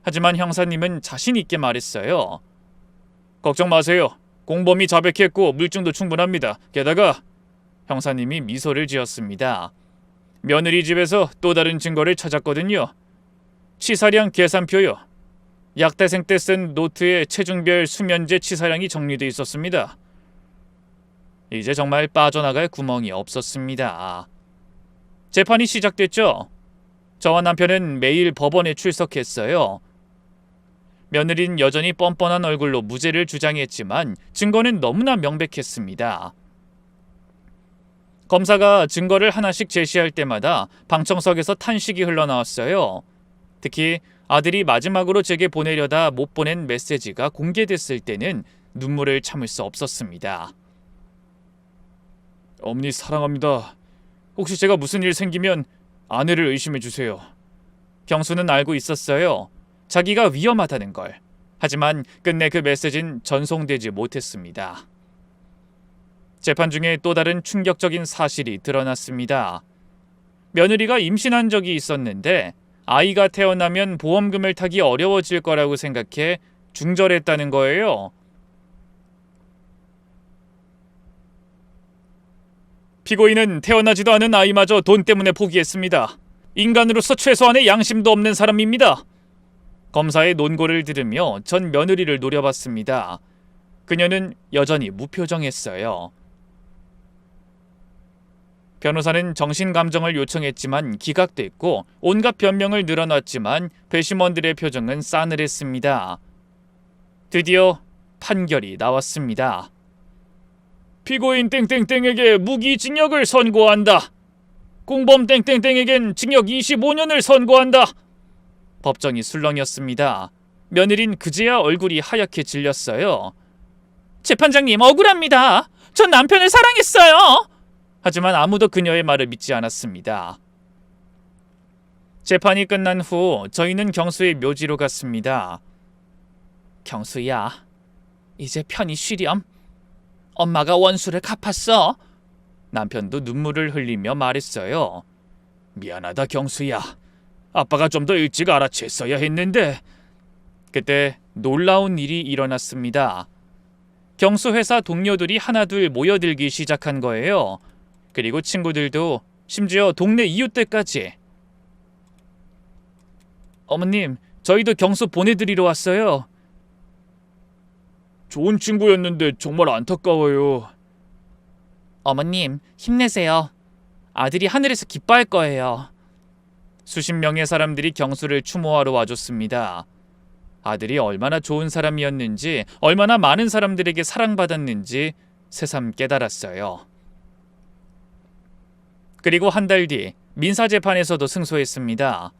하지만 형사님은 자신 있게 말했어요. 걱정 마세요. 공범이 자백했고 물증도 충분합니다. 게다가 형사님이 미소를 지었습니다. 며느리 집에서 또 다른 증거를 찾았거든요. 치사량 계산표요. 약대생 때 쓴 노트에 체중별 수면제 치사량이 정리돼 있었습니다. 이제 정말 빠져나갈 구멍이 없었습니다. 재판이 시작됐죠. 저와 남편은 매일 법원에 출석했어요. 며느리는 여전히 뻔뻔한 얼굴로 무죄를 주장했지만 증거는 너무나 명백했습니다. 검사가 증거를 하나씩 제시할 때마다 방청석에서 탄식이 흘러나왔어요. 특히 아들이 마지막으로 제게 보내려다 못 보낸 메시지가 공개됐을 때는 눈물을 참을 수 없었습니다. 어머니 사랑합니다. 혹시 제가 무슨 일 생기면 아내를 의심해 주세요. 경수는 알고 있었어요. 자기가 위험하다는 걸. 하지만 끝내 그 메시지는 전송되지 못했습니다. 재판 중에 또 다른 충격적인 사실이 드러났습니다. 며느리가 임신한 적이 있었는데 아이가 태어나면 보험금을 타기 어려워질 거라고 생각해 중절했다는 거예요. 피고인은 태어나지도 않은 아이마저 돈 때문에 포기했습니다. 인간으로서 최소한의 양심도 없는 사람입니다. 검사의 논고를 들으며 전 며느리를 노려봤습니다. 그녀는 여전히 무표정했어요. 변호사는 정신감정을 요청했지만 기각됐고 온갖 변명을 늘어놨지만 배심원들의 표정은 싸늘했습니다. 드디어 판결이 나왔습니다. 피고인 땡땡땡에게 무기징역을 선고한다. 공범 땡땡땡에겐 징역 25년을 선고한다. 법정이 술렁였습니다. 며느린 그제야 얼굴이 하얗게 질렸어요. 재판장님, 억울합니다. 전 남편을 사랑했어요. 하지만 아무도 그녀의 말을 믿지 않았습니다. 재판이 끝난 후 저희는 경수의 묘지로 갔습니다. 경수야, 이제 편히 쉬렴. 엄마가 원수를 갚았어. 남편도 눈물을 흘리며 말했어요. 미안하다 경수야. 아빠가 좀 더 일찍 알아챘어야 했는데. 그때 놀라운 일이 일어났습니다. 경수 회사 동료들이 하나둘 모여들기 시작한 거예요. 그리고 친구들도, 심지어 동네 이웃들까지. 어머님, 저희도 경수 보내드리러 왔어요. 좋은 친구였는데 정말 안타까워요. 어머님, 힘내세요. 아들이 하늘에서 기뻐할 거예요. 수십 명의 사람들이 경수를 추모하러 와줬습니다. 아들이 얼마나 좋은 사람이었는지, 얼마나 많은 사람들에게 사랑받았는지 새삼 깨달았어요. 그리고 한 달 뒤 민사재판에서도 승소했습니다.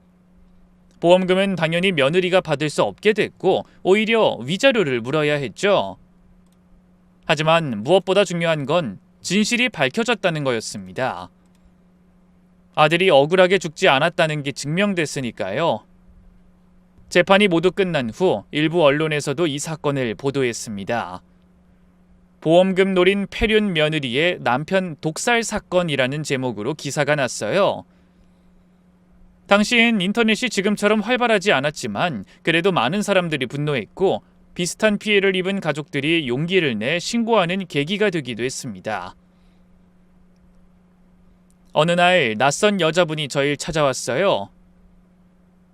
보험금은 당연히 며느리가 받을 수 없게 됐고 오히려 위자료를 물어야 했죠. 하지만 무엇보다 중요한 건 진실이 밝혀졌다는 거였습니다. 아들이 억울하게 죽지 않았다는 게 증명됐으니까요. 재판이 모두 끝난 후 일부 언론에서도 이 사건을 보도했습니다. 보험금 노린 폐륜 며느리의 남편 독살 사건이라는 제목으로 기사가 났어요. 당시엔 인터넷이 지금처럼 활발하지 않았지만 그래도 많은 사람들이 분노했고 비슷한 피해를 입은 가족들이 용기를 내 신고하는 계기가 되기도 했습니다. 어느 날 낯선 여자분이 저를 찾아왔어요.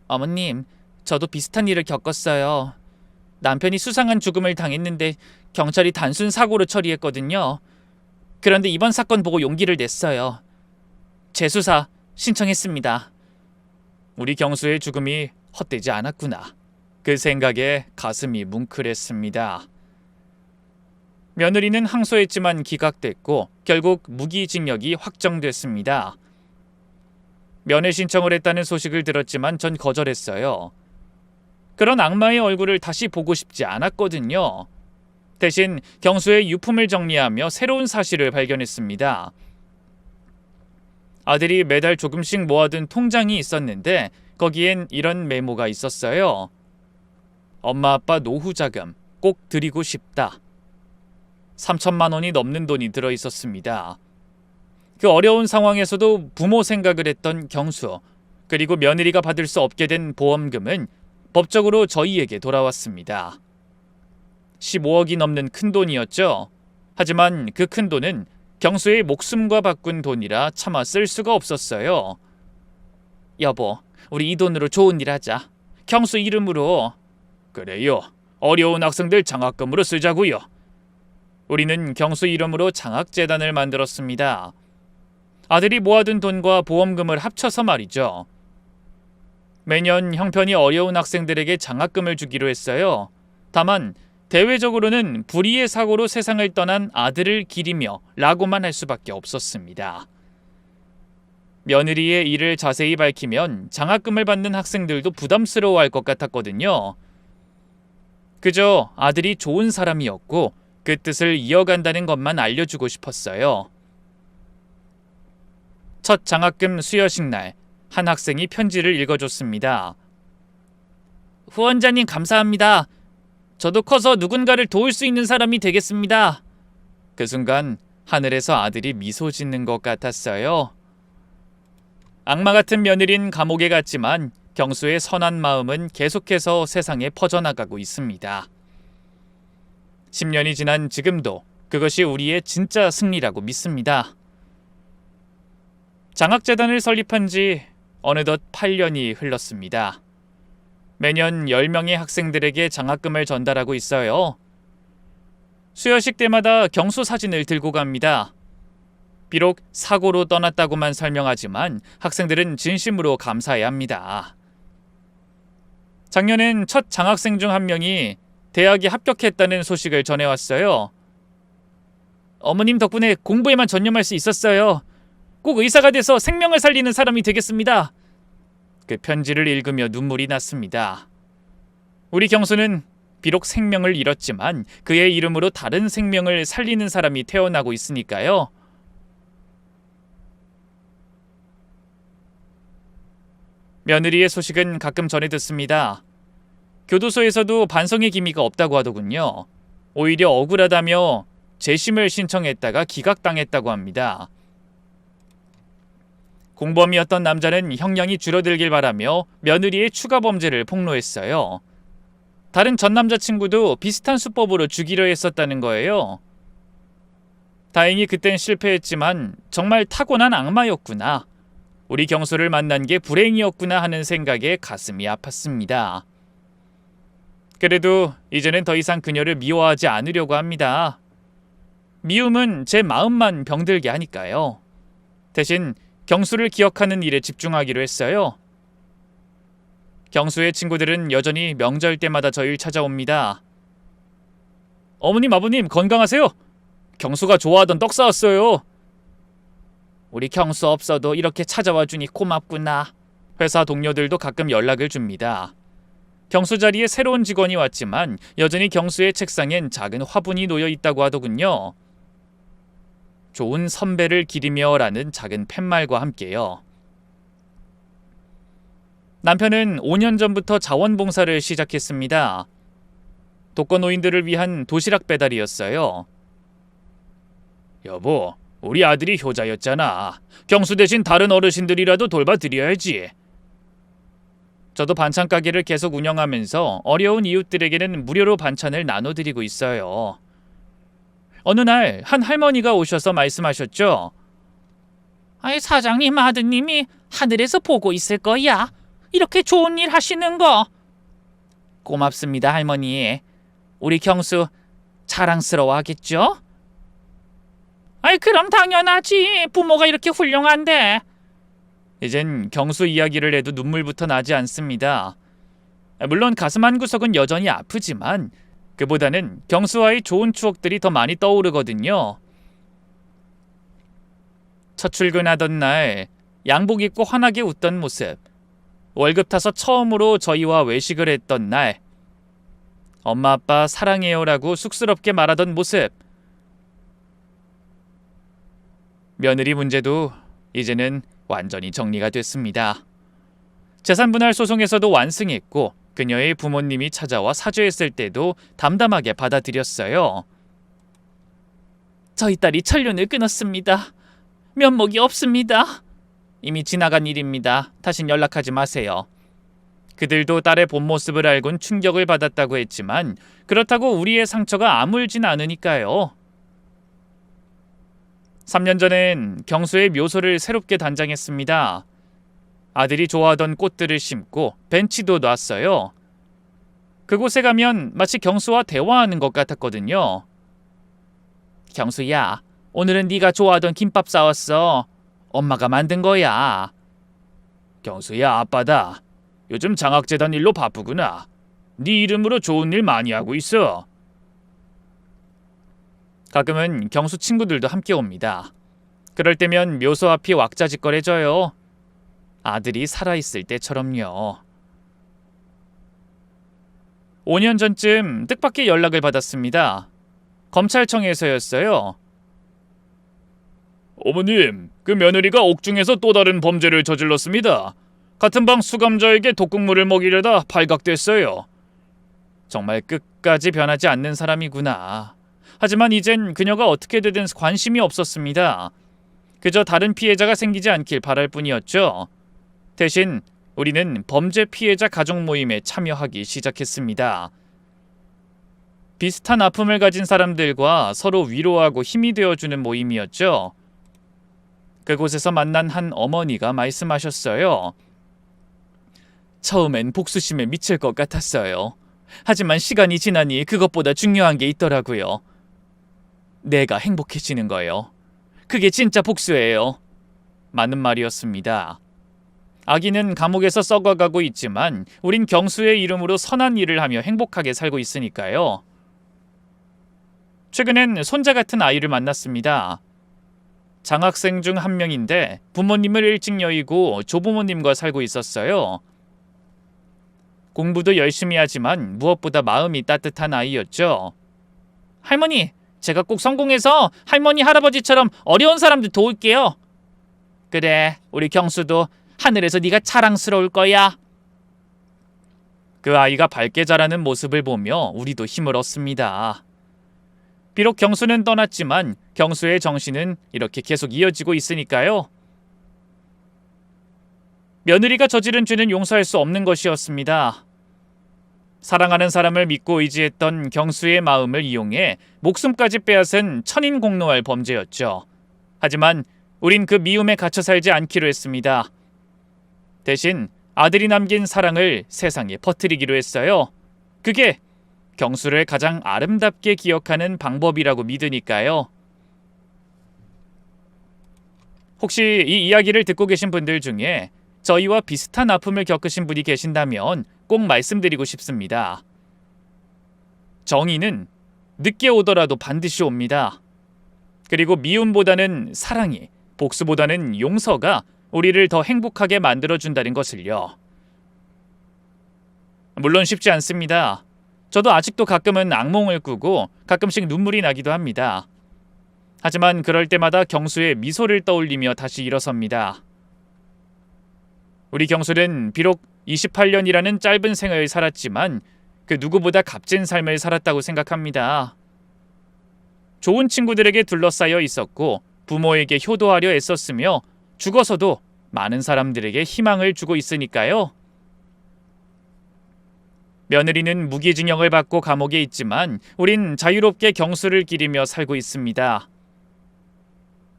어머님, 저도 비슷한 일을 겪었어요. 남편이 수상한 죽음을 당했는데 경찰이 단순 사고로 처리했거든요. 그런데 이번 사건 보고 용기를 냈어요. 재수사, 신청했습니다. 우리 경수의 죽음이 헛되지 않았구나. 그 생각에 가슴이 뭉클했습니다. 며느리는 항소했지만 기각됐고 결국 무기징역이 확정됐습니다. 면회 신청을 했다는 소식을 들었지만 전 거절했어요. 그런 악마의 얼굴을 다시 보고 싶지 않았거든요. 대신 경수의 유품을 정리하며 새로운 사실을 발견했습니다. 아들이 매달 조금씩 모아둔 통장이 있었는데 거기엔 이런 메모가 있었어요. 엄마 아빠 노후 자금 꼭 드리고 싶다. 3천만 원이 넘는 돈이 들어있었습니다. 그 어려운 상황에서도 부모 생각을 했던 경수, 그리고 며느리가 받을 수 없게 된 보험금은 법적으로 저희에게 돌아왔습니다. 15억이 넘는 큰 돈이었죠. 하지만 그 큰 돈은 경수의 목숨과 바꾼 돈이라 차마 쓸 수가 없었어요. 여보, 우리 이 돈으로 좋은 일 하자. 경수 이름으로. 그래요. 어려운 학생들 장학금으로 쓰자고요. 우리는 경수 이름으로 장학재단을 만들었습니다. 아들이 모아둔 돈과 보험금을 합쳐서 말이죠. 매년 형편이 어려운 학생들에게 장학금을 주기로 했어요. 다만 대외적으로는 불의의 사고로 세상을 떠난 아들을 기리며 라고만 할 수밖에 없었습니다. 며느리의 일을 자세히 밝히면 장학금을 받는 학생들도 부담스러워할 것 같았거든요. 그저 아들이 좋은 사람이었고 그 뜻을 이어간다는 것만 알려주고 싶었어요. 첫 장학금 수여식 날, 한 학생이 편지를 읽어줬습니다. 후원자님 감사합니다. 저도 커서 누군가를 도울 수 있는 사람이 되겠습니다. 그 순간 하늘에서 아들이 미소 짓는 것 같았어요. 악마 같은 며느린 감옥에 갔지만 경수의 선한 마음은 계속해서 세상에 퍼져나가고 있습니다. 10년이 지난 지금도 그것이 우리의 진짜 승리라고 믿습니다. 장학재단을 설립한 지 어느덧 8년이 흘렀습니다. 매년 10명의 학생들에게 장학금을 전달하고 있어요. 수여식 때마다 경수 사진을 들고 갑니다. 비록 사고로 떠났다고만 설명하지만 학생들은 진심으로 감사해야 합니다. 작년엔 첫 장학생 중 한 명이 대학에 합격했다는 소식을 전해왔어요. 어머님 덕분에 공부에만 전념할 수 있었어요. 꼭 의사가 돼서 생명을 살리는 사람이 되겠습니다. 그 편지를 읽으며 눈물이 났습니다. 우리 경수는 비록 생명을 잃었지만 그의 이름으로 다른 생명을 살리는 사람이 태어나고 있으니까요. 며느리의 소식은 가끔 전해 듣습니다. 교도소에서도 반성의 기미가 없다고 하더군요. 오히려 억울하다며 재심을 신청했다가 기각당했다고 합니다. 공범이었던 남자는 형량이 줄어들길 바라며 며느리의 추가 범죄를 폭로했어요. 다른 전 남자친구도 비슷한 수법으로 죽이려 했었다는 거예요. 다행히 그땐 실패했지만 정말 타고난 악마였구나. 우리 경수를 만난 게 불행이었구나 하는 생각에 가슴이 아팠습니다. 그래도 이제는 더 이상 그녀를 미워하지 않으려고 합니다. 미움은 제 마음만 병들게 하니까요. 대신 경수를 기억하는 일에 집중하기로 했어요. 경수의 친구들은 여전히 명절 때마다 저희를 찾아옵니다. 어머님, 아버님 건강하세요? 경수가 좋아하던 떡 사왔어요. 우리 경수 없어도 이렇게 찾아와 주니 고맙구나. 회사 동료들도 가끔 연락을 줍니다. 경수 자리에 새로운 직원이 왔지만 여전히 경수의 책상엔 작은 화분이 놓여 있다고 하더군요. 좋은 선배를 기리며 라는 작은 팻말과 함께요. 남편은 5년 전부터 자원봉사를 시작했습니다. 독거노인들을 위한 도시락 배달이었어요. 여보, 우리 아들이 효자였잖아. 경수 대신 다른 어르신들이라도 돌봐드려야지. 저도 반찬 가게를 계속 운영하면서 어려운 이웃들에게는 무료로 반찬을 나눠드리고 있어요. 어느 날 한 할머니가 오셔서 말씀하셨죠. 아이, 사장님 아드님이 하늘에서 보고 있을 거야. 이렇게 좋은 일 하시는 거. 고맙습니다, 할머니. 우리 경수 자랑스러워하겠죠? 아이, 그럼 당연하지. 부모가 이렇게 훌륭한데. 이젠 경수 이야기를 해도 눈물부터 나지 않습니다. 물론 가슴 한구석은 여전히 아프지만 그보다는 경수와의 좋은 추억들이 더 많이 떠오르거든요. 첫 출근하던 날 양복 입고 환하게 웃던 모습, 월급 타서 처음으로 저희와 외식을 했던 날, 엄마 아빠 사랑해요라고 쑥스럽게 말하던 모습. 며느리 문제도 이제는 완전히 정리가 됐습니다. 재산분할 소송에서도 완승했고 그녀의 부모님이 찾아와 사죄했을 때도 담담하게 받아들였어요. 저희 딸이 천륜을 끊었습니다. 면목이 없습니다. 이미 지나간 일입니다. 다신 연락하지 마세요. 그들도 딸의 본 모습을 알곤 충격을 받았다고 했지만 그렇다고 우리의 상처가 아물진 않으니까요. 3년 전엔 경수의 묘소를 새롭게 단장했습니다. 아들이 좋아하던 꽃들을 심고 벤치도 놨어요. 그곳에 가면 마치 경수와 대화하는 것 같았거든요. 경수야, 오늘은 네가 좋아하던 김밥 싸왔어. 엄마가 만든 거야. 경수야, 아빠다. 요즘 장학재단 일로 바쁘구나. 네 이름으로 좋은 일 많이 하고 있어. 가끔은 경수 친구들도 함께 옵니다. 그럴 때면 묘소 앞이 왁자지껄해져요. 아들이 살아있을 때처럼요. 5년 전쯤 뜻밖의 연락을 받았습니다. 검찰청에서였어요. 어머님, 그 며느리가 옥중에서 또 다른 범죄를 저질렀습니다. 같은 방 수감자에게 독극물을 먹이려다 발각됐어요. 정말 끝까지 변하지 않는 사람이구나. 하지만 이젠 그녀가 어떻게 되든 관심이 없었습니다. 그저 다른 피해자가 생기지 않길 바랄 뿐이었죠. 대신 우리는 범죄 피해자 가족 모임에 참여하기 시작했습니다. 비슷한 아픔을 가진 사람들과 서로 위로하고 힘이 되어주는 모임이었죠. 그곳에서 만난 한 어머니가 말씀하셨어요. 처음엔 복수심에 미칠 것 같았어요. 하지만 시간이 지나니 그것보다 중요한 게 있더라고요. 내가 행복해지는 거예요. 그게 진짜 복수예요. 맞는 말이었습니다. 아기는 감옥에서 썩어가고 있지만 우린 경수의 이름으로 선한 일을 하며 행복하게 살고 있으니까요. 최근엔 손자 같은 아이를 만났습니다. 장학생 중 한 명인데 부모님을 일찍 여의고 조부모님과 살고 있었어요. 공부도 열심히 하지만 무엇보다 마음이 따뜻한 아이였죠. 할머니, 제가 꼭 성공해서 할머니, 할아버지처럼 어려운 사람들 도울게요. 그래, 우리 경수도 하늘에서 네가 자랑스러울 거야. 그 아이가 밝게 자라는 모습을 보며 우리도 힘을 얻습니다. 비록 경수는 떠났지만 경수의 정신은 이렇게 계속 이어지고 있으니까요. 며느리가 저지른 죄는 용서할 수 없는 것이었습니다. 사랑하는 사람을 믿고 의지했던 경수의 마음을 이용해 목숨까지 빼앗은 천인공노할 범죄였죠. 하지만 우린 그 미움에 갇혀 살지 않기로 했습니다. 대신 아들이 남긴 사랑을 세상에 퍼뜨리기로 했어요. 그게 경수를 가장 아름답게 기억하는 방법이라고 믿으니까요. 혹시 이 이야기를 듣고 계신 분들 중에 저희와 비슷한 아픔을 겪으신 분이 계신다면 꼭 말씀드리고 싶습니다. 정의는 늦게 오더라도 반드시 옵니다. 그리고 미움보다는 사랑이, 복수보다는 용서가 우리를 더 행복하게 만들어준다는 것을요. 물론 쉽지 않습니다. 저도 아직도 가끔은 악몽을 꾸고 가끔씩 눈물이 나기도 합니다. 하지만 그럴 때마다 경수의 미소를 떠올리며 다시 일어섭니다. 우리 경수는 비록 28년이라는 짧은 생을 살았지만 그 누구보다 값진 삶을 살았다고 생각합니다. 좋은 친구들에게 둘러싸여 있었고 부모에게 효도하려 애썼으며 죽어서도 많은 사람들에게 희망을 주고 있으니까요. 며느리는 무기징역을 받고 감옥에 있지만 우린 자유롭게 경수를 기리며 살고 있습니다.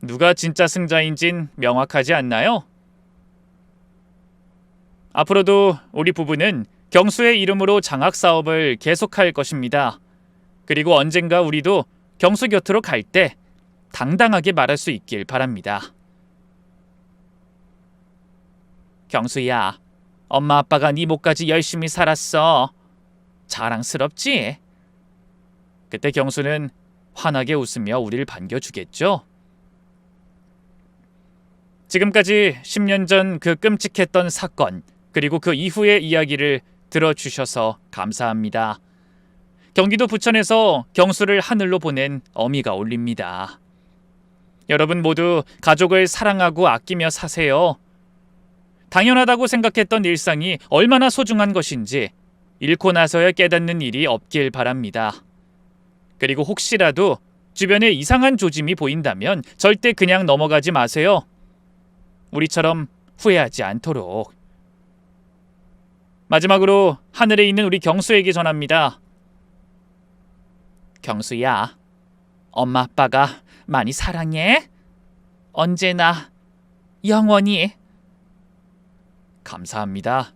누가 진짜 승자인진 명확하지 않나요? 앞으로도 우리 부부는 경수의 이름으로 장학 사업을 계속할 것입니다. 그리고 언젠가 우리도 경수 곁으로 갈 때, '당당하게 말할 수 있길 바랍니다.' 경수야, 엄마 아빠가 네 목까지 열심히 살았어. 자랑스럽지? 그때 경수는 환하게 웃으며 우리를 반겨주겠죠? 지금까지 10년 전 그 끔찍했던 사건, 그리고 그 이후의 이야기를 들어주셔서 감사합니다. 경기도 부천에서 경수를 하늘로 보낸 어미가 올립니다. 여러분 모두 가족을 사랑하고 아끼며 사세요. 당연하다고 생각했던 일상이 얼마나 소중한 것인지 잃고 나서야 깨닫는 일이 없길 바랍니다. 그리고 혹시라도 주변에 이상한 조짐이 보인다면 절대 그냥 넘어가지 마세요. 우리처럼 후회하지 않도록. 마지막으로 하늘에 있는 우리 경수에게 전합니다. 경수야, 엄마 아빠가 많이 사랑해. 언제나 영원히. 감사합니다.